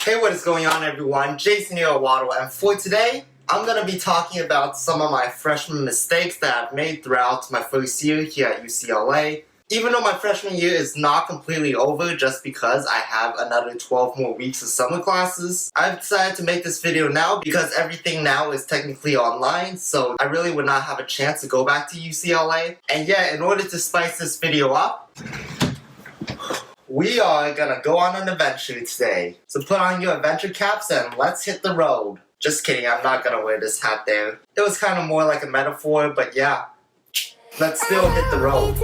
Hey, what is going on everyone? Jason here at Waddle, and for today, I'm going to be talking about some of my freshman mistakes that I've made throughout my first year here at UCLA. Even though my freshman year is not completely over just because I have another 12 more weeks of summer classes, I've decided to make this video now because everything now is technically online, so I really would not have a chance to go back to UCLA. And yeah, in order to spice this video up, we are gonna go on an adventure today. So put on your adventure caps and let's hit the road. Just kidding, I'm not gonna wear this hat there. It was kind of more like a metaphor, but yeah. Let's still hit the road.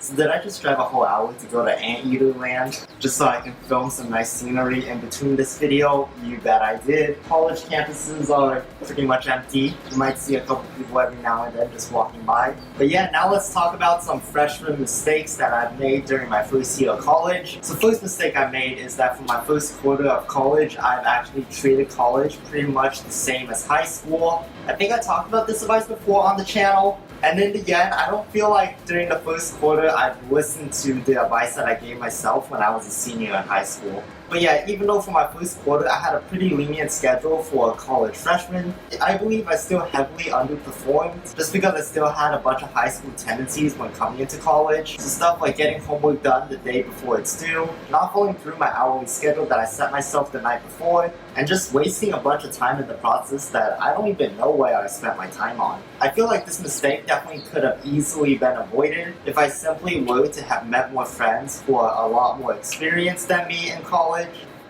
So did I just drive a whole hour to go to 𝘎𝘍𝘎 just so I can film some nice scenery in between this video? You bet I did. College campuses are pretty much empty. You might see a couple people every now and then just walking by. But yeah, now let's talk about some freshman mistakes that I've made during my first year of college. So first mistake I made is that for my first quarter of college, I've actually treated college pretty much the same as high school. I think I talked about this advice before on the channel. And then again, I don't feel like during the first quarter I've listened to the advice that I gave myself when I was a senior in high school. But yeah, even though for my first quarter I had a pretty lenient schedule for a college freshman, I believe I still heavily underperformed just because I still had a bunch of high school tendencies when coming into college. So stuff like getting homework done the day before it's due, not following through my hourly schedule that I set myself the night before, and just wasting a bunch of time in the process that I don't even know where I spent my time on. I feel like this mistake definitely could have easily been avoided if I simply were to have met more friends who are a lot more experienced than me in college,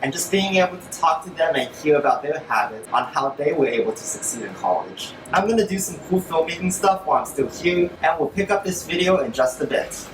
and just being able to talk to them and hear about their habits on how they were able to succeed in college. I'm going to do some cool filmmaking stuff while I'm still here, and we'll pick up this video in just a bit.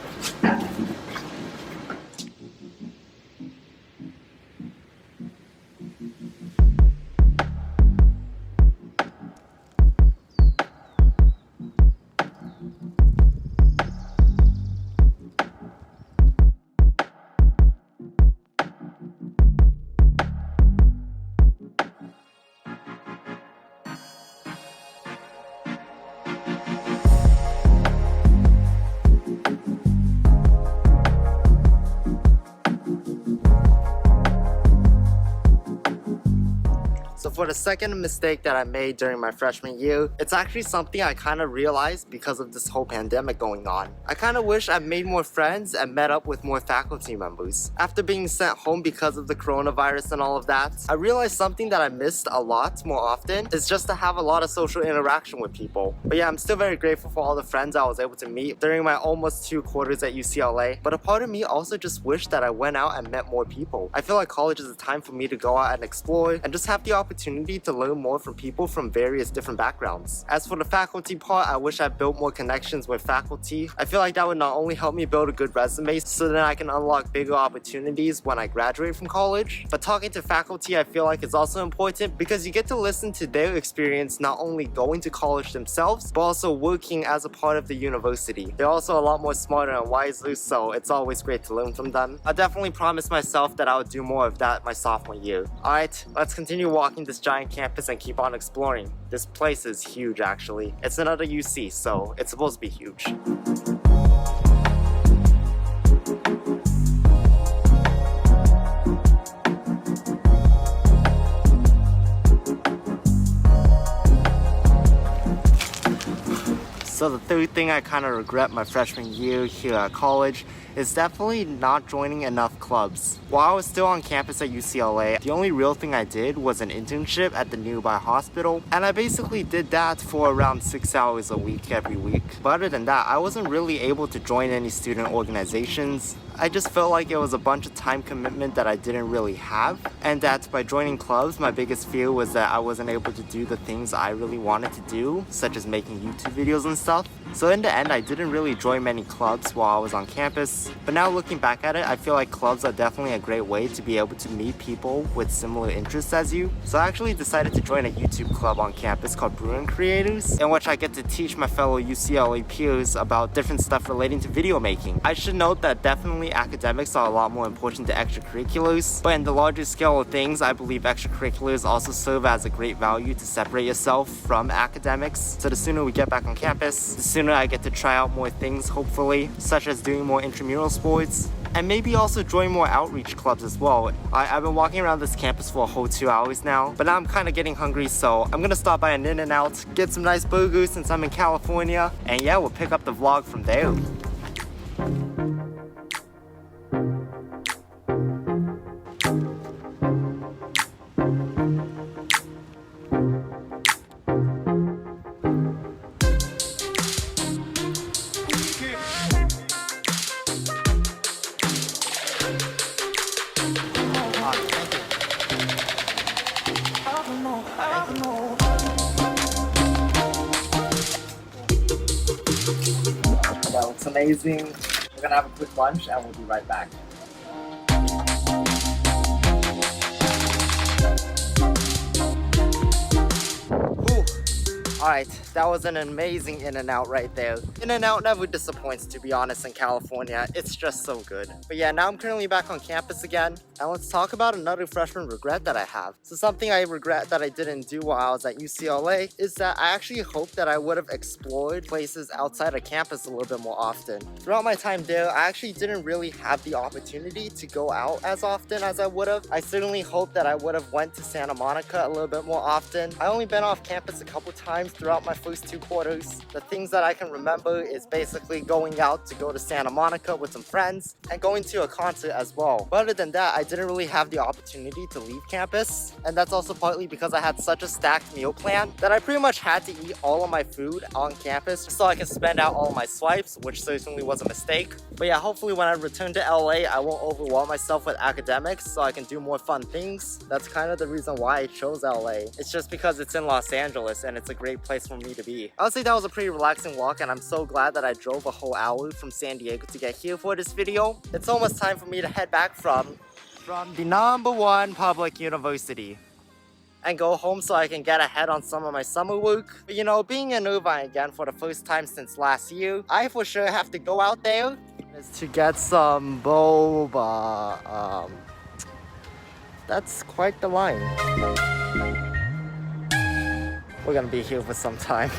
So for the second mistake that I made during my freshman year, it's actually something I kind of realized because of this whole pandemic going on. I kind of wish I made more friends and met up with more faculty members. After being sent home because of the coronavirus and all of that, I realized something that I missed a lot more often is just to have a lot of social interaction with people. But yeah, I'm still very grateful for all the friends I was able to meet during my almost 2 quarters at UCLA, but a part of me also just wished that I went out and met more people. I feel like college is a time for me to go out and explore and just have the opportunity to learn more from people from various different backgrounds. As for the faculty part, I wish I built more connections with faculty. I feel like that would not only help me build a good resume so that I can unlock bigger opportunities when I graduate from college, but talking to faculty I feel like is also important because you get to listen to their experience not only going to college themselves, but also working as a part of the university. They're also a lot more smarter and wiser, so it's always great to learn from them. I definitely promised myself that I would do more of that my sophomore year. Alright, let's continue walking this giant campus and keep on exploring. This place is huge actually. It's another UC, so it's supposed to be huge. So the third thing I kind of regret my freshman year here at college is definitely not joining enough clubs. While I was still on campus at UCLA, the only real thing I did was an internship at the nearby hospital, and I basically did that for around 6 hours a week every week. But other than that, I wasn't really able to join any student organizations. I just felt like it was a bunch of time commitment that I didn't really have, and that by joining clubs, my biggest fear was that I wasn't able to do the things I really wanted to do, such as making YouTube videos and stuff. So in the end, I didn't really join many clubs while I was on campus, but now looking back at it, I feel like clubs are definitely a great way to be able to meet people with similar interests as you. So I actually decided to join a YouTube club on campus called Brewing Creators, in which I get to teach my fellow UCLA peers about different stuff relating to video making. I should note that definitely academics are a lot more important to extracurriculars, but in the larger scale of things, I believe extracurriculars also serve as a great value to separate yourself from academics. So the sooner we get back on campus, the sooner I get to try out more things, hopefully, such as doing more intramural sports, and maybe also join more outreach clubs as well. I've been walking around this campus for a whole 2 hours now, but now I'm kind of getting hungry, so I'm gonna stop by an In-N-Out, get some nice burgers since I'm in California, and yeah, we'll pick up the vlog from there. That looks amazing. We're gonna have a quick lunch and we'll be right back. Alright, that was an amazing In-N-Out right there. In-N-Out never disappoints, to be honest, in California. It's just so good. But yeah, now I'm currently back on campus again, and let's talk about another freshman regret that I have. So something I regret that I didn't do while I was at UCLA is that I actually hope that I would have explored places outside of campus a little bit more often. Throughout my time there, I actually didn't really have the opportunity to go out as often as I would have. I certainly hope that I would have went to Santa Monica a little bit more often. I only been off campus a couple times throughout my first 2 quarters. The things that I can remember is basically going out to go to Santa Monica with some friends and going to a concert as well. But other than that, I didn't really have the opportunity to leave campus, and that's also partly because I had such a stacked meal plan that I pretty much had to eat all of my food on campus so I can spend out all of my swipes, which certainly was a mistake. But yeah, hopefully when I return to LA, I won't overwhelm myself with academics so I can do more fun things. That's kind of the reason why I chose LA. It's just because it's in Los Angeles and it's a great place for me to be. I would say that was a pretty relaxing walk, and I'm so glad that I drove a whole hour from San Diego to get here for this video. It's almost time for me to head back from the #1 public university and go home so I can get ahead on some of my summer work. But you know, being in Irvine again for the first time since last year, I for sure have to go out there to get some boba. That's quite the line. We're gonna be here for some time.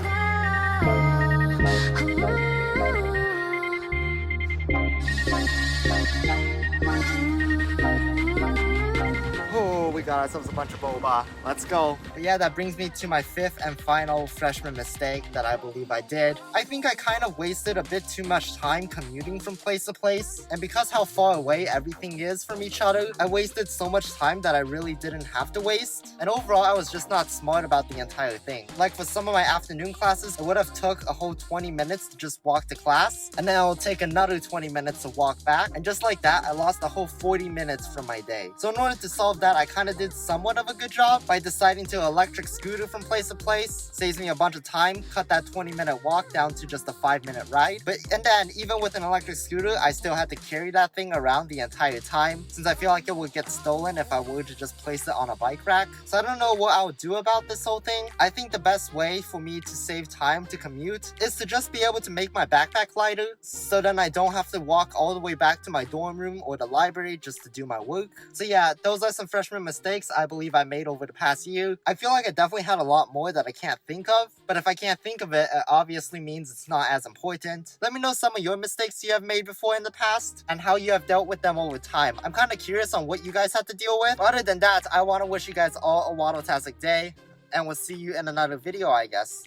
Oh, we got ourselves a bunch of boba. Let's go. But yeah, that brings me to my 5th and final freshman mistake that I believe I did. I think I kind of wasted a bit too much time commuting from place to place, and because how far away everything is from each other, I wasted so much time that I really didn't have to waste, and overall I was just not smart about the entire thing. Like for some of my afternoon classes, it would have took a whole 20 minutes to just walk to class, and then it'll take another 20 minutes to walk back, and just like that, I lost a whole 40 minutes from my day. So in order to solve that, I kind of did somewhat of a good job by deciding to electric scooter from place to place. Saves me a bunch of time, cut that 20-minute walk down to just a 5-minute ride. And then even with an electric scooter, I still had to carry that thing around the entire time, since I feel like it would get stolen if I were to just place it on a bike rack. So I don't know what I would do about this whole thing. I think the best way for me to save time to commute is to just be able to make my backpack lighter, so then I don't have to walk all the way back to my dorm room or the library just to do my work. So yeah, those are some freshman mistakes I believe I made over the past year. I feel like I definitely had a lot more that I can't think of, but if I can't think of it, it obviously means it's not as important. Let me know some of your mistakes you have made before in the past and how you have dealt with them over time. I'm kind of curious on what you guys had to deal with. Other than that, I want to wish you guys all a waddle-tastic day, and we'll see you in another video, I guess.